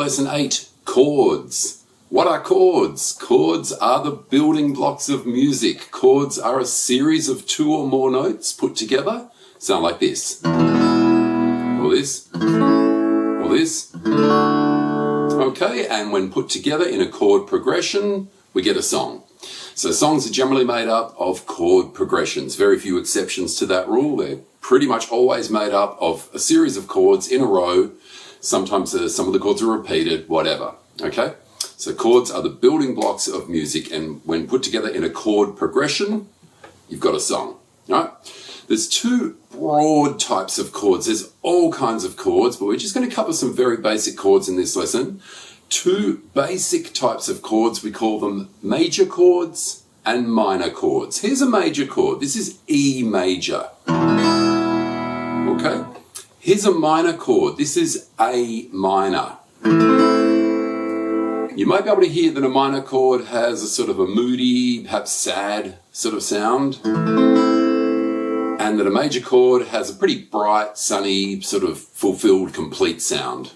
lesson 8, chords. What are chords? Chords are the building blocks of music. Chords are a series of 2 or more notes put together. Sound like this. Or this. Or this. Okay, and when put together in a chord progression, we get a song. So songs are generally made up of chord progressions. Very few exceptions to that rule. They're pretty much always made up of a series of chords in a row. Sometimes some of the chords are repeated, whatever. Okay? So chords are the building blocks of music, and when put together in a chord progression, you've got a song. All right? There's 2 broad types of chords. There's all kinds of chords, but we're just going to cover some very basic chords in this lesson. 2 basic types of chords, we call them major chords and minor chords. Here's a major chord. This is E major. Okay? Here's a minor chord. This is A minor. You might be able to hear that a minor chord has a sort of a moody, perhaps sad sort of sound, and that a major chord has a pretty bright, sunny, sort of fulfilled, complete sound.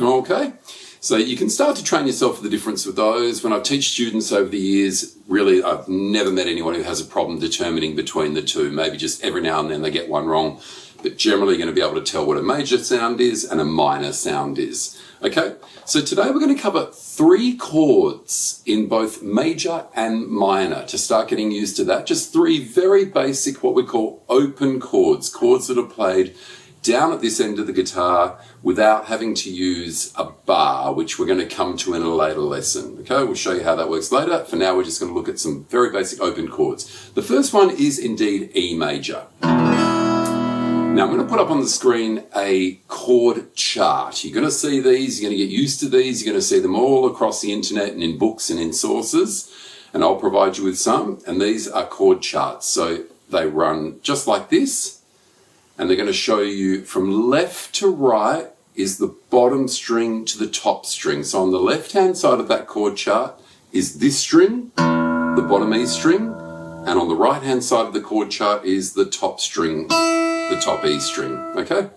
Okay, so you can start to train yourself for the difference with those. When I teach students over the years, really I've never met anyone who has a problem determining between the 2. Maybe just every now and then they get one wrong, but generally you're going to be able to tell what a major sound is and a minor sound is. Okay, so today we're going to cover 3 chords in both major and minor to start getting used to that. Just 3 very basic, what we call open chords, chords that are played down at this end of the guitar without having to use a bar, which we're going to come to in a later lesson. Okay, we'll show you how that works later. For now, we're just going to look at some very basic open chords. The first one is indeed E major. Now, I'm going to put up on the screen a chord chart. You're going to see these, you're going to get used to these, you're going to see them all across the internet and in books and in sources, and I'll provide you with some, and these are chord charts. So they run just like this, and they're going to show you from left to right is the bottom string to the top string. So on the left-hand side of that chord chart is this string, the bottom E string, and on the right-hand side of the chord chart is the top string, the top E string, okay?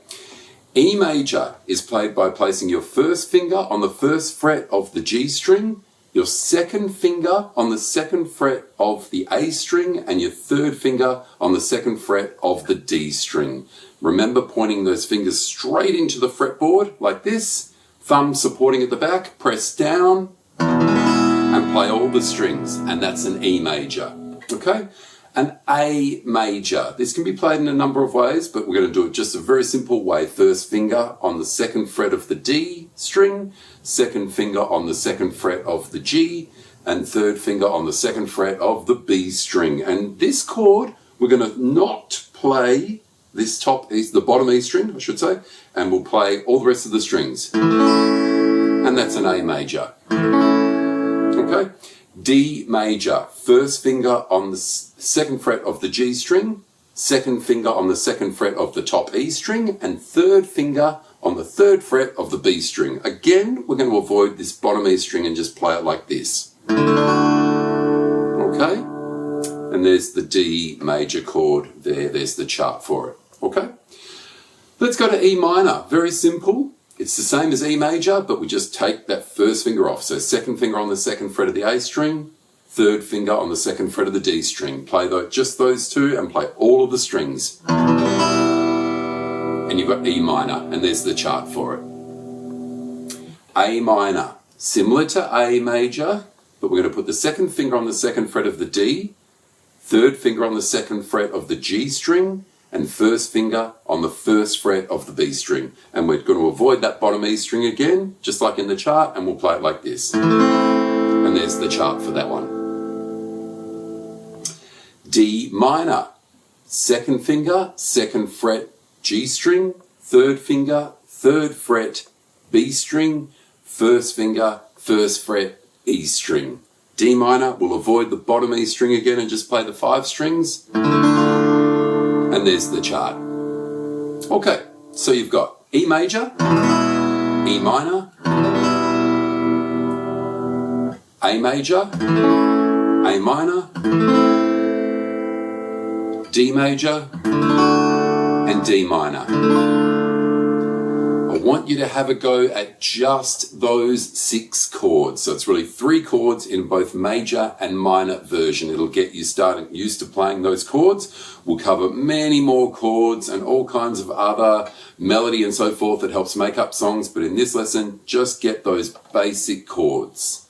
E major is played by placing your first finger on the first fret of the G string, your second finger on the second fret of the A string, and your third finger on the second fret of the D string. Remember pointing those fingers straight into the fretboard like this, thumb supporting at the back, press down, and play all the strings, and that's an E major, okay? An A major. This can be played in a number of ways, but we're going to do it just a very simple way. First finger on the second fret of the D string, second finger on the second fret of the G, and third finger on the second fret of the B string. And this chord, we're going to not play this top E, the bottom E string, I should say, and we'll play all the rest of the strings. And that's an A major. Okay? D major, first finger on the second fret of the G string, second finger on the second fret of the top E string, and third finger on the third fret of the B string. Again, we're going to avoid this bottom E string and just play it like this. Okay? And there's the D major chord there. There's the chart for it. Okay? Let's go to E minor. Very simple. It's the same as E major, but we just take that first finger off. So second finger on the second fret of the A string, third finger on the second fret of the D string. Play just those 2 and play all of the strings. And you've got E minor, and there's the chart for it. A minor, similar to A major, but we're going to put the second finger on the second fret of the D, third finger on the second fret of the G string, and first finger on the first fret of the B string. And we're going to avoid that bottom E string again, just like in the chart, and we'll play it like this. And there's the chart for that one. D minor, second finger, second fret, G string, third finger, third fret, B string, first finger, first fret, E string. D minor, we'll avoid the bottom E string again and just play the 5 strings. And there's the chart. Okay, so you've got E major, E minor, A major, A minor, D major, and D minor. I want you to have a go at just those 6 chords. So it's really 3 chords in both major and minor version. It'll get you started used to playing those chords. We'll cover many more chords and all kinds of other melody and so forth that helps make up songs. But in this lesson, just get those basic chords.